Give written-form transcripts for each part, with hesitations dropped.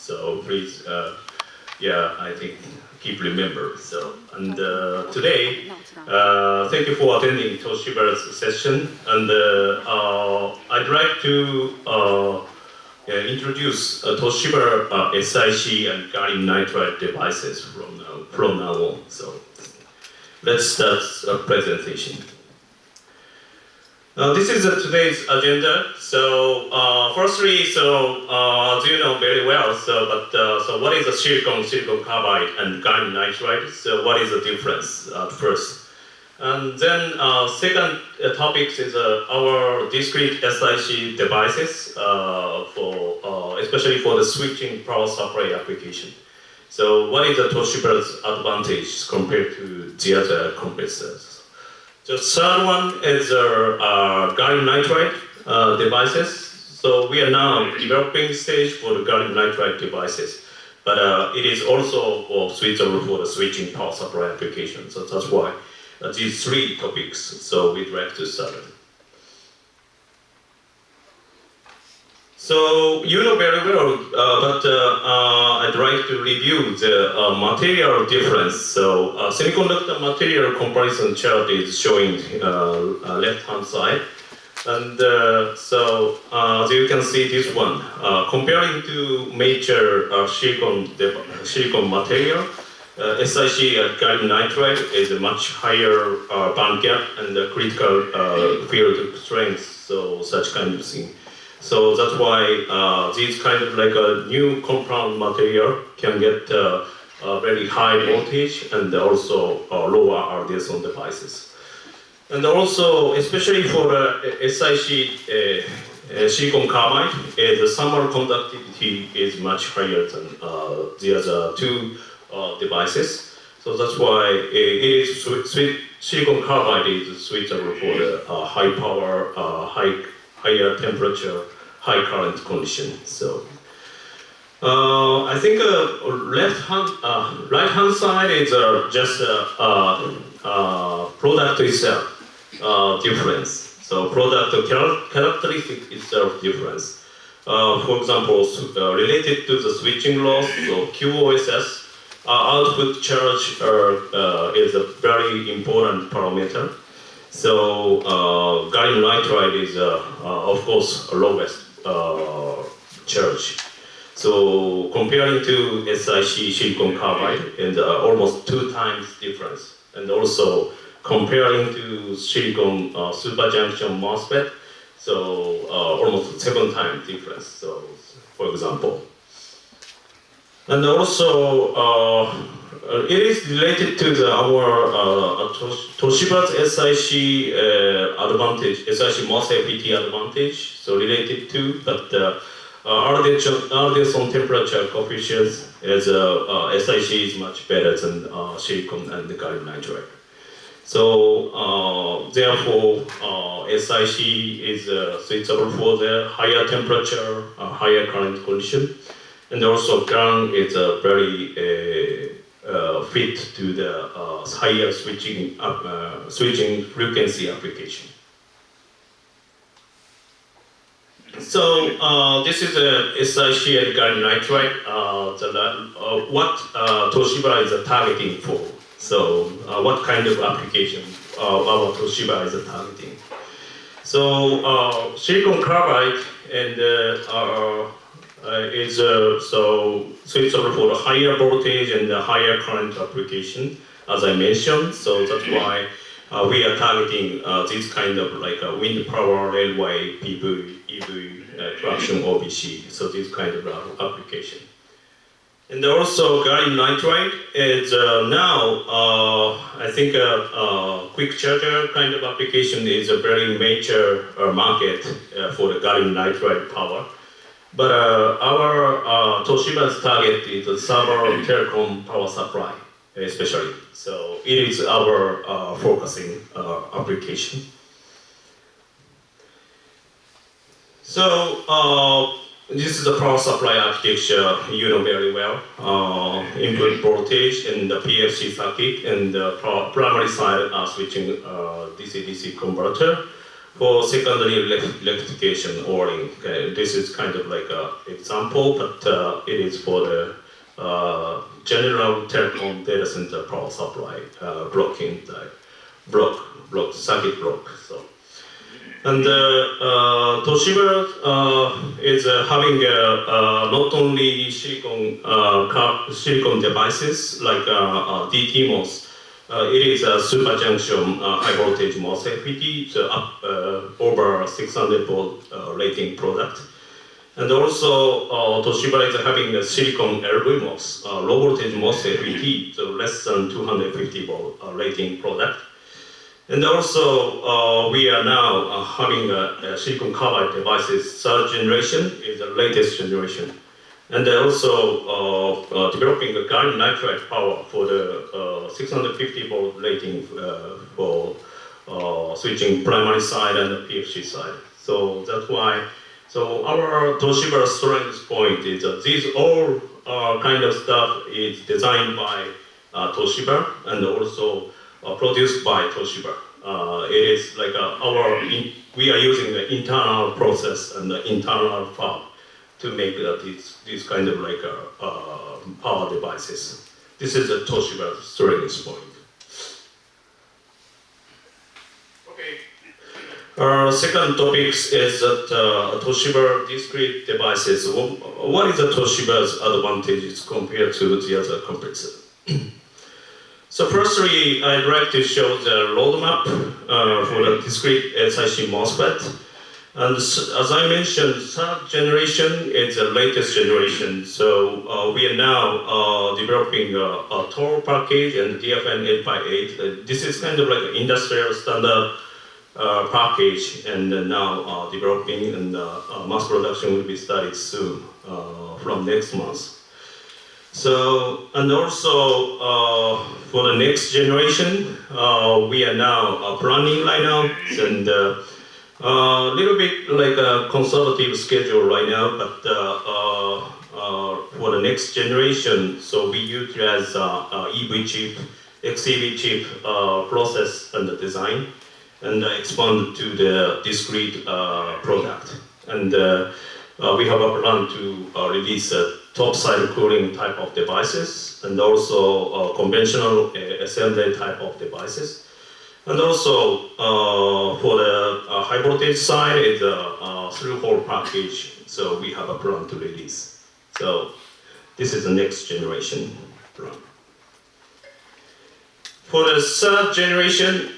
So please, I think keep remember. So and today, thank you for attending Toshiba's session, and I'd like to introduce Toshiba SiC and gallium nitride devices from now on. So let's start a presentation. This is today's agenda. So firstly, as you know very well, so what is a silicon carbide and gallium nitride? So what is the difference at first? And then second topic is our discrete SiC devices especially for the switching power supply application. So what is the Toshiba's advantage compared to the other competitors? The third one is gallium nitride devices. So we are now developing stage for the gallium nitride devices, but it is also suitable for the switching power supply application. So that's why these three topics. So we'd like to start. So you know very well, but I'd like to review the material difference. So semiconductor material comparison chart is showing left-hand side. And so as you can see this one, comparing to major silicon material, SiC and gallium nitride is a much higher band gap and the critical field strength, so such kind of thing. So that's why this kind of like a new compound material can get very high voltage and also lower RDS on devices. And also, especially for SiC silicon carbide, the thermal conductivity is much higher than the other two devices. So that's why silicon carbide is suitable for the high power, higher temperature, high current condition. So I think right hand side is just product itself difference. So product characteristic itself difference. For example, related to the switching loss, so QoS, output charge is a very important parameter. So gallium nitride is, of course, lowest charge. So comparing to SiC silicon carbide, and almost 2 times difference. And also comparing to silicon superjunction MOSFET, so almost 7 times difference. So, for example. And also, it is related to our Toshiba's SiC advantage, SiC MOSFET advantage, so related to, but RDS on temperature coefficients as SiC is much better than silicon and gallium nitride. So therefore, SiC is suitable for the higher temperature, higher current condition. And also GaN is very fit to the higher switching frequency application. So this is a SiC and gallium nitride, what Toshiba is targeting for. So what kind of application our Toshiba is targeting. So silicon carbide and is so suitable for the higher voltage and the higher current application, as I mentioned. So that's why we are targeting this kind of like a wind power, railway, PV, EV, traction, OBC. So this kind of application. And also gallium nitride is now, I think quick charger kind of application is a very major market for the gallium nitride power. But our Toshiba's target is the server telecom power supply, especially. So it is our focusing application. So this is the power supply architecture you know very well. Input voltage and the PFC circuit and the primary side switching DC-DC converter. for secondary electrification ORing. Okay, this is kind of like an example, but it is for the general telecom data center power supply blocking the circuit block. So, and Toshiba is having not only silicon devices like DTMOS. It is a super junction high voltage MOSFET, so over 600 volt rating product. And also Toshiba is having a silicon LVMOS, low voltage MOSFET, so less than 250 volt rating product. And also we are now having a silicon carbide devices, third generation is the latest generation. And also developing a gallium nitride power for the 650 volt rating for switching primary side and the PFC side. So that's why, so our Toshiba strength point is that these all kind of stuff is designed by Toshiba and also produced by Toshiba. It is like we are using the internal process and the internal fab to make these kind of like power devices. This is a Toshiba strength point. Okay. Our second topic is that Toshiba discrete devices. What is the Toshiba's advantages compared to the other competitors? So firstly, I'd like to show the roadmap for the discrete SiC MOSFET. And as I mentioned, third generation is the latest generation. So we are now developing a TOR package and DFN 8x8. This is kind of like an industrial standard package, and now developing, and mass production will be started soon from next month. So, and also for the next generation, we are now planning right now, and a little bit like a conservative schedule right now, but for the next generation, so we utilize EV chip, XEV chip process and the design, and expand to the discrete product. And we have a plan to release a top-side cooling type of devices, and also conventional assembly type of devices. And also for the high voltage side, it's a through-hole package, so we have a plan to release. So this is the next generation plan. For the third generation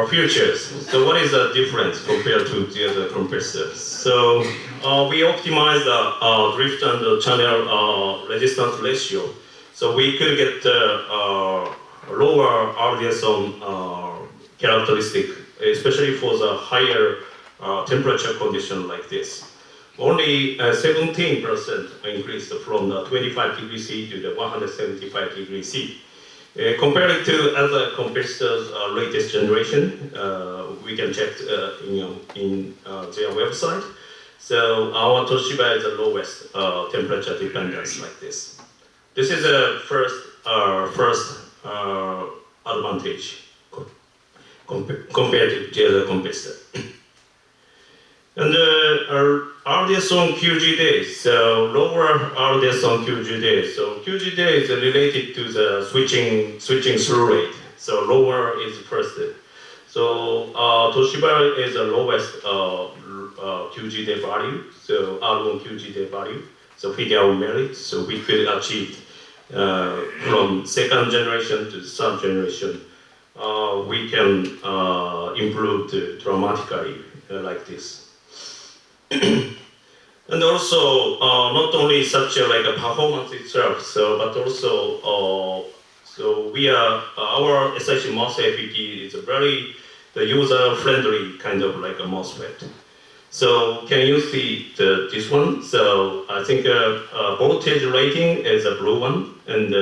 features, so what is the difference compared to the other compressors? So we optimize the drift and the channel resistance ratio. So we could get lower RDS characteristic, especially for the higher temperature condition like this. Only 17% increase from the 25 degrees C to the 175 degrees C. Compared to other competitors' latest generation, we can check in their website. So our Toshiba is the lowest temperature dependence like this. This is the first advantage compared to the other competitor. And RDS on QG days, so lower RDS on QG days. So QG day is related to the switching through rate. So lower is first. So Toshiba is the lowest QG day value. So R1 QG day value. So figure out merit. So we could achieve from second generation to third generation. We can improve dramatically like this. And also, not only such like a performance itself, so but also, so we are our SiC MOSFET is a very user-friendly kind of like a MOSFET. So can you see this one? So I think voltage rating is a blue one, and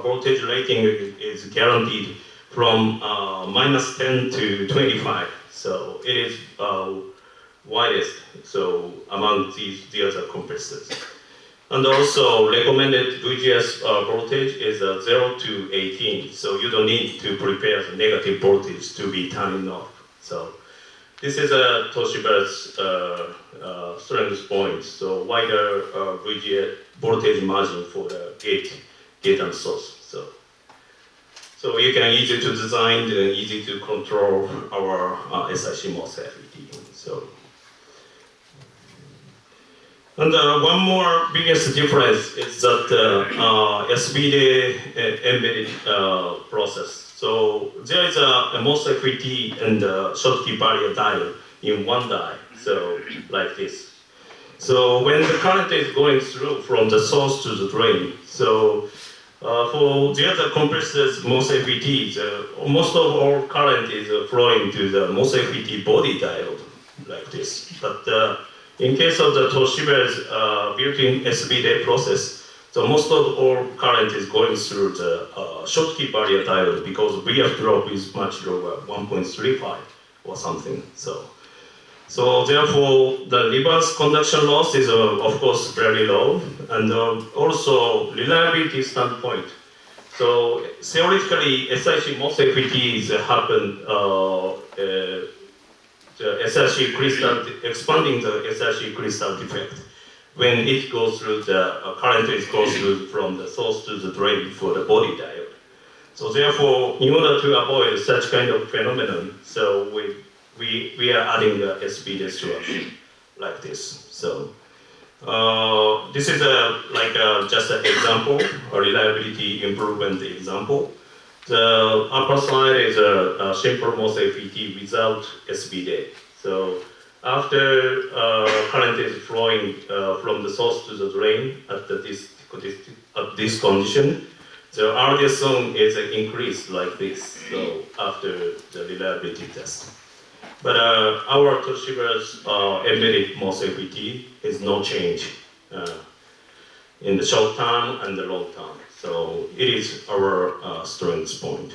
voltage rating is guaranteed from -10 to 25. So it is widest, so among the other compressors. And also recommended VGS voltage is 0 to 18, so you don't need to prepare the negative voltage to be turning off. So this is a Toshiba's strength point. So wider VGA voltage margin for the gate and source. So you can easy to design and easy to control our SiC MOSFET. And one more biggest difference is that SVD embedded process. So there is a MOSFET and Schottky barrier diode in one die, so like this. So when the current is going through from the source to the drain, so for the other compressors MOSFET, most of all current is flowing to the MOSFET body diode like this. But in case of the Toshiba's built-in SVD process, so most of all current is going through the Schottky barrier diode because VF drop is much lower, 1.35 or something. So therefore, the reverse conduction loss is of course very low, and also reliability standpoint. So theoretically, SiC MOSFETs happen the SiC crystal, expanding the SiC crystal defect when it goes through the current goes through from the source to the drain for the body diode. So therefore, in order to avoid such kind of phenomenon, so we are adding the SVD structure like this. So this is just an example, a reliability improvement example. The upper side is a simple MOSFET without SVD. So after current is flowing from the source to the drain at this condition, the RDS zone is increased like this. So after the reliability test. But our Toshiba's embedded MOSFET is no change in the short term and the long term. So it is our strength point.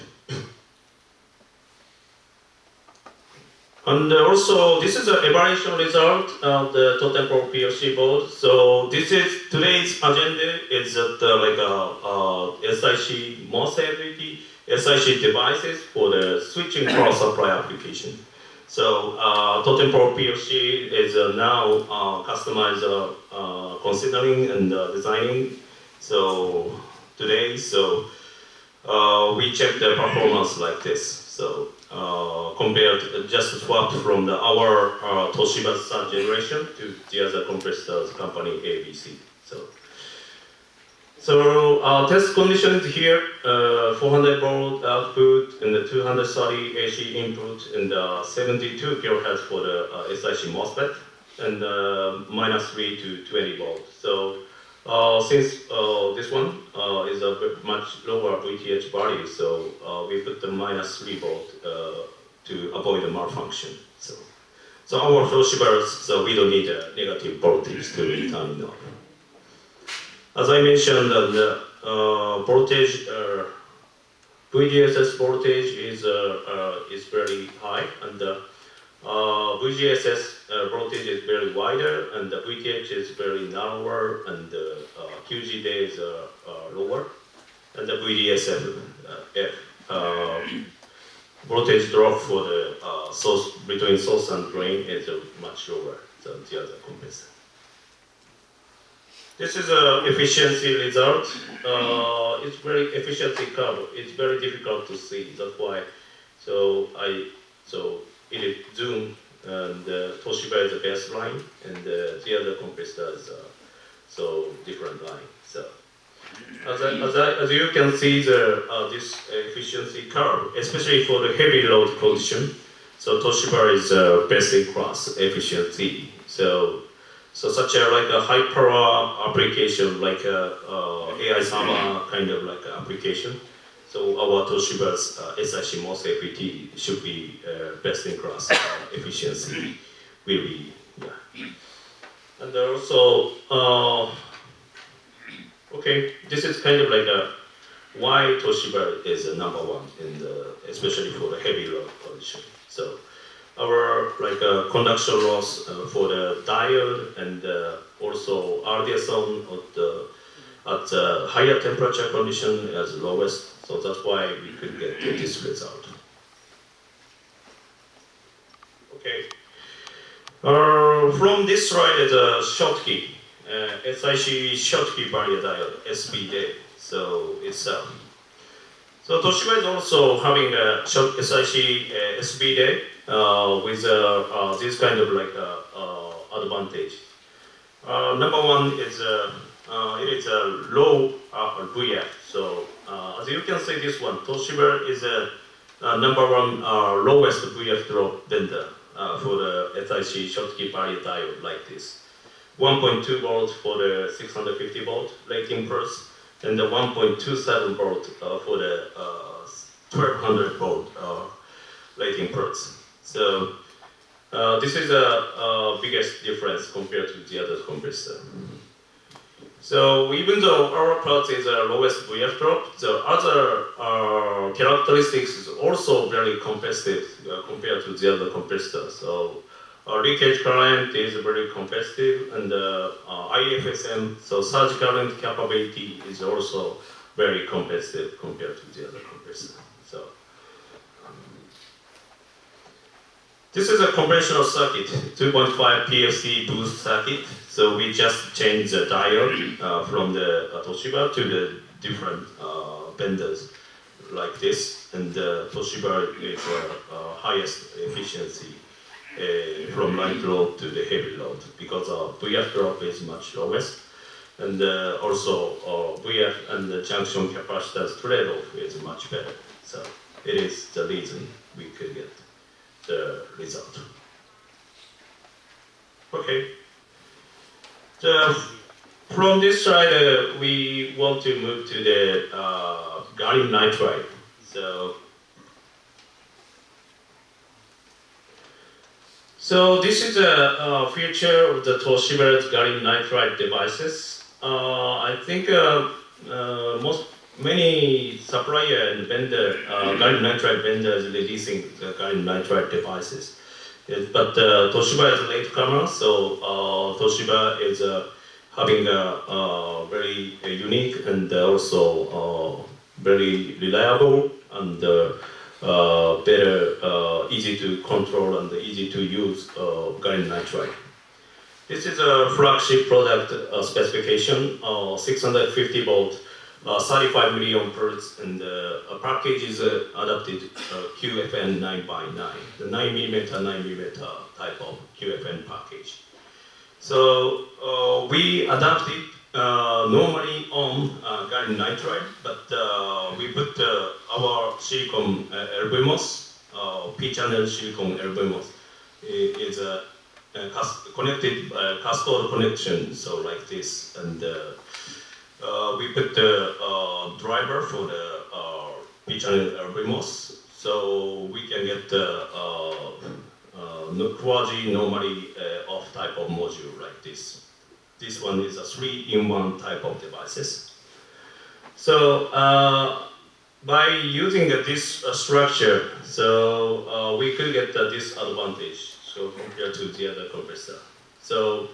And also, this is an evaluation result of the total pro PLC board. So this is today's agenda. Is that SiC MOSFET, SiC devices for the switching power supply application. So Totem Pro PLC is now customized, considering and designing. So today, we check the performance like this. So compared, just swapped from our Toshiba's third generation to the other compressors company ABC. So test conditions here, 400 volt output and the 230 AC input and 72 kilohertz for the SiC MOSFET and -3 to 20 volts. So since this one is a much lower VTH value, so we put the -3 volt to avoid the malfunction. So our Toshiba's, so we don't need a negative voltage to turn it on. As I mentioned, the voltage, VGSS voltage is very high, and the VGSS voltage is very wider, and the VTH is very narrower, and the QGD is lower, and the VDSF voltage drop for the source between source and drain is much lower than the other compressor. This is an efficiency result. It's very efficiency curve. It's very difficult to see. That's why. So it is zoom, and Toshiba is the baseline, and the other compressor is different line. So as you can see, this efficiency curve, especially for the heavy load condition. So Toshiba is best in class efficiency. So such a high power application, like AI server kind of application. So our Toshiba's SiC MOSFET should be best in class efficiency. Will be, yeah. And also, okay, this is kind of why Toshiba is number one especially for the heavy load condition. So our conduction loss for the diode and also RDS zone at the higher temperature condition as lowest. So that's why we could get this result. Okay. From this slide is a Schottky, SiC Schottky barrier diode, SBD, so itself. So Toshiba is also having a SiC SBD with this kind of like advantage. Number one is it is a low VF. So as you can see, this one Toshiba is a number one lowest VF drop vendor for the SiC Schottky barrier diode like this. 1.2 volts for the 650 volt rating pulse, and the 1.27 volt for the 1200 volt rating pulse. So this is the biggest difference compared to the other compressor. So even though our product is the lowest VF drop, the other characteristics is also very competitive compared to the other compressors. So leakage current is very competitive, and IFSM, so surge current capability is also very competitive compared to the other compressor. So this is a conventional circuit, 2.5 PFC boost circuit. So we just changed the diode from the Toshiba to the different vendors like this, and Toshiba is highest efficiency from light load to the heavy load because VF drop is much lowest, and also VF and the junction capacitance trade-off is much better. So it is the reason we could get the result. Okay. From this slide, we want to move to the gallium nitride. So this is a feature of the Toshiba's gallium nitride devices. I think many supplier and vendor, gallium nitride vendors releasing the gallium nitride devices. But Toshiba is a latecomer, so Toshiba is having a very unique and also very reliable and better, easy to control and easy to use gallium nitride. This is a flagship product specification, 650 volt, 35 million hertz, and a package is adapted QFN 9x9, the 9mm type of QFN package. So we adapted normally on gallium nitride, but we put our silicon LVMOS, P-channel silicon LVMOS is a connected cascade connection, so like this, and we put the driver for the P-channel LVMOS, so we can get the quasi-normally off type of module like this. This one is a 3-in-1 type of devices. So by using this structure, so we could get this advantage so compared to the other compressor. So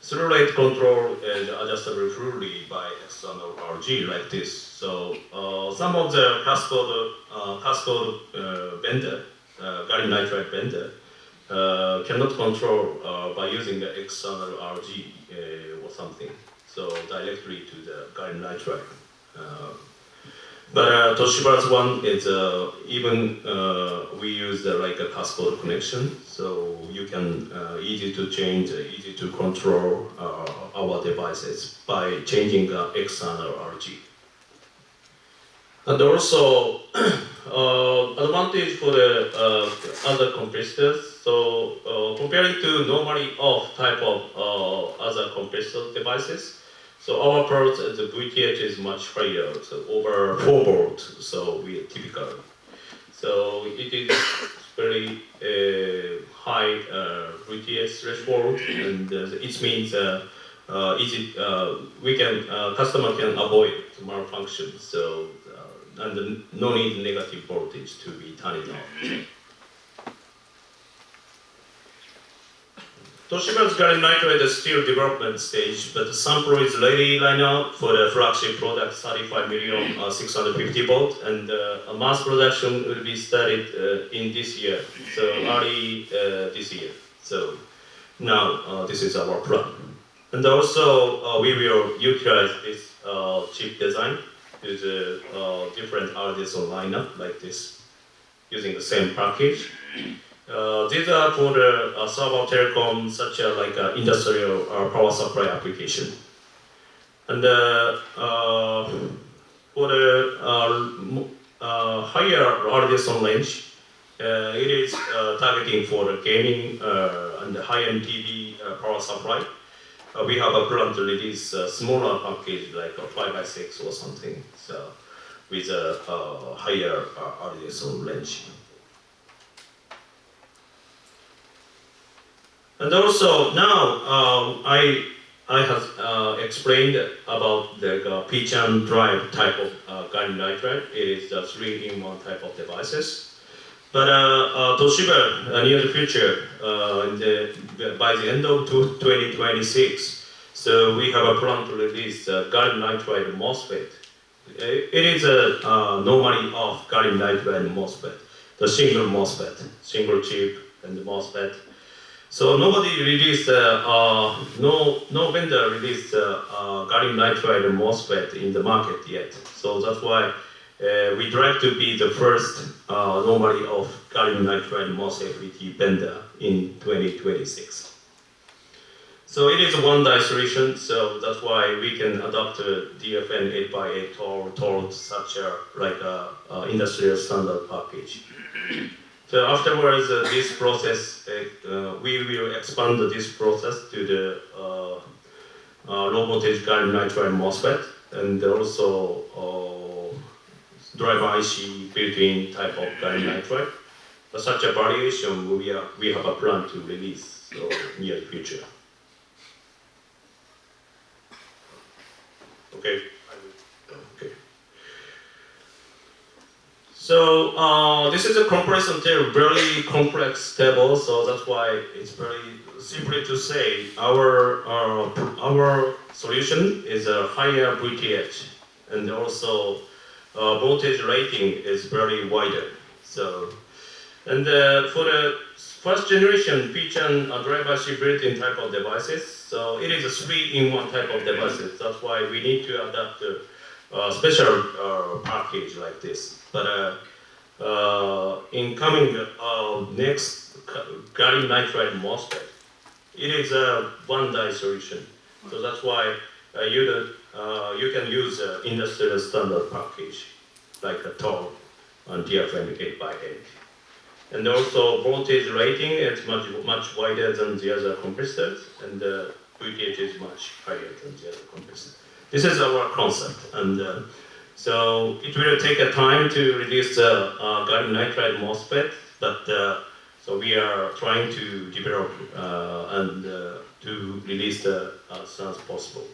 through rate control and adjustable fluidly by external RG like this. So some of the cascade vendor, gallium nitride vendor, cannot control by using the external RG or something, so directly to the gallium nitride. But Toshiba's one is even we use like a cascade connection, so you can easy to change, easy to control our devices by changing the external RG. And also advantage for the other compressors. So comparing to normally off type of other compressor devices, so our port, the VTH is much higher, so over 4 volts, so we typical. So it is very high VTH threshold, and it means easy, we can, customer can avoid malfunction, so and no need negative voltage to be turning on. Toshiba's gallium nitride is still development stage, but the sample is ready right now for the flagship product 35 million 650 volt, and mass production will be started in this year, so early this year. So Now, this is our plan. And also, we will utilize this chip design with different RDSO lineup like this, using the same package. These are for the server telecom, such as like industrial power supply application. And for the higher RDSO range, it is targeting for the gaming and the high-end TV power supply. We have a plan to release a smaller package like a 5x6 or something, so with a higher RDSO range. And also now I have explained about the P-channel drive type of gallium nitride. It is a 3-in-1 type of devices. But Toshiba, near the future, by the end of 2026, so we have a plan to release gallium nitride MOSFET. It is normally of gallium nitride MOSFET, the single MOSFET, single chip and the MOSFET. So nobody released, no vendor released gallium nitride MOSFET in the market yet. So that's why we try to be the first normally of gallium nitride MOSFET vendor in 2026. So it is a one-die solution, so that's why we can adopt a DFN 8x8 TOR such like a industrial standard package. So afterwards, this process, we will expand this process to the low voltage gallium nitride MOSFET and also driver IC built-in type of gallium nitride. But such a variation we have a plan to release in the near future. Okay. Okay. So this is a comparison table, very complex table. So that's why it's very simply to say our solution is a higher VTH, and also voltage rating is very wider. So, and for the first generation P-channel driver IC built-in type of devices, so it is a 3-in-1 type of devices. That's why we need to adapt a special package like this. But in coming next gallium nitride MOSFET, it is a one-die solution. So that's why you can use industrial standard package like a TOR and DFN 8x8. And also voltage rating is much wider than the other compressors, and the VTH is much higher than the other compressors. This is our concept, and so it will take a time to release the gallium nitride MOSFET, but so we are trying to develop and to release as soon as possible.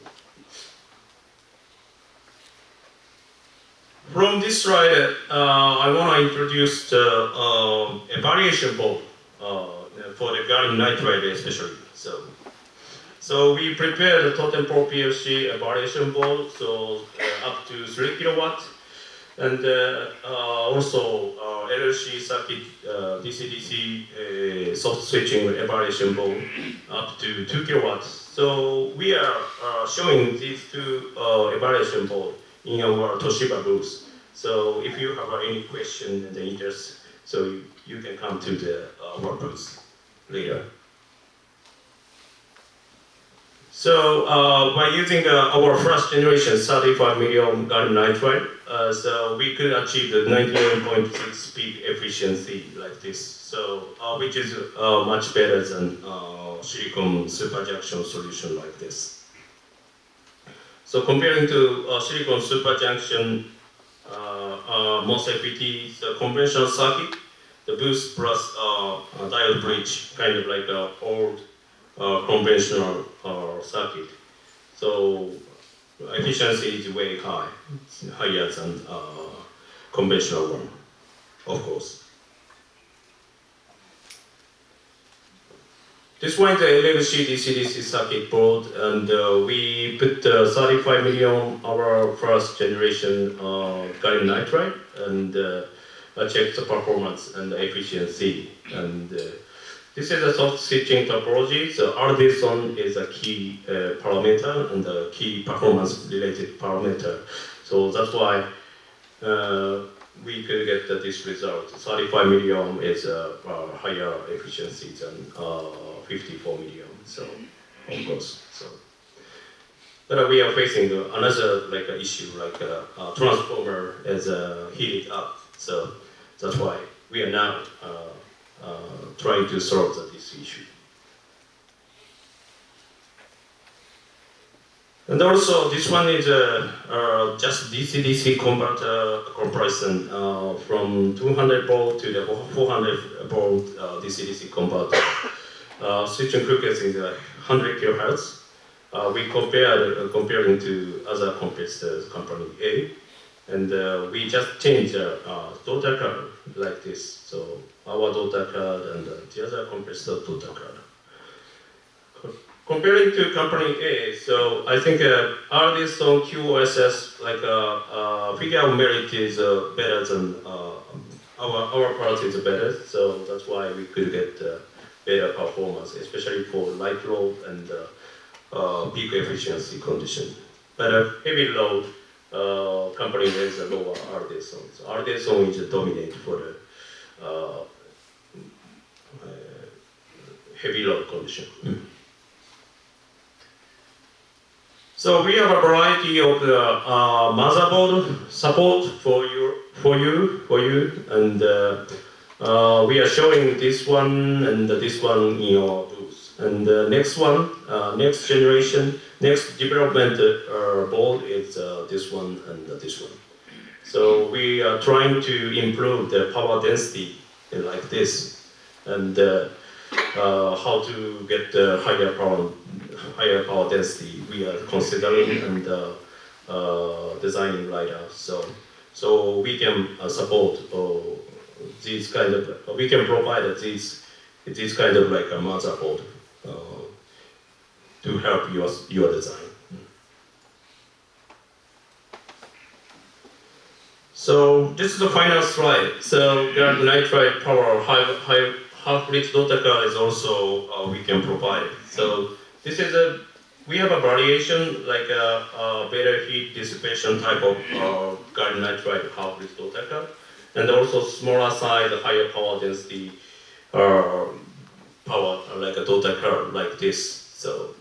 From this slide, I want to introduce a variation board for the gallium nitride especially. So we prepared the Totem Pro PLC variation board, so up to 3 kilowatt, and also LLC circuit DC-DC soft switching variation board up to 2 kilowatts. So we are showing these two variation board in our Toshiba booth. So if you have any question and interest, so you can come to the our booth later. So by using our first generation 35 million gallium nitride, so we could achieve the 99.6 peak efficiency like this. So which is much better than silicon superjunction solution like this. So comparing to silicon superjunction MOSFET, the conventional circuit, the boost plus diode bridge, kind of like an old conventional circuit. So efficiency is way high, higher than conventional one, of course. This one is the LLC DC-DC circuit board, and we put 35 million our first generation gallium nitride, and check the performance and the efficiency. And This is a soft switching topology. So RDSON is a key parameter and a key performance related parameter. So that's why we could get this result. 35 milliohm is a higher efficiency than 54 milliohm. So of course. So, but we are facing another issue, transformer is heated up. So that's why we are now trying to solve this issue. And also, this one is just DC-DC converter comparison from 200 volt to the 400 volt DC-DC converter. Switching frequency is 100 kilohertz. We comparing to other competitors, company A, and we just change daughter card like this. So our daughter card and the other competitor daughter card. Comparing to company A, so I think RDSON QoSS figure of merit is better than our part is better. So that's why we could get better performance, especially for light load and peak efficiency condition. But heavy load company has a lower RDSON. So RDSON is dominant for the heavy load condition. So we have a variety of motherboard support for you, and we are showing this one and this one in your booth. And the next one, next generation, next development board is this one and this one. So we are trying to improve the power density like this, and how to get the higher power density we are considering and designing right now. So we can support these kind of, we can provide this kind of a motherboard to help your design. So this is the final slide. So gallium nitride power half-bridge daughter card is also we can provide. So this is we have a variation like a better heat dissipation type of gallium nitride half-bridge daughter card, and also smaller size, higher power density power like a daughter card like this. So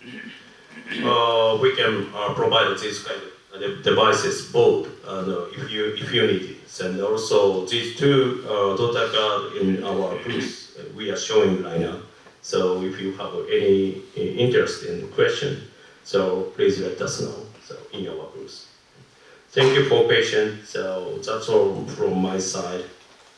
we can provide this kind of devices both if you need it. And also these two daughter card in our booth we are showing right now. So if you have any interest in the question, so please let us know. So in our booth. Thank you for patience. So that's all from my side.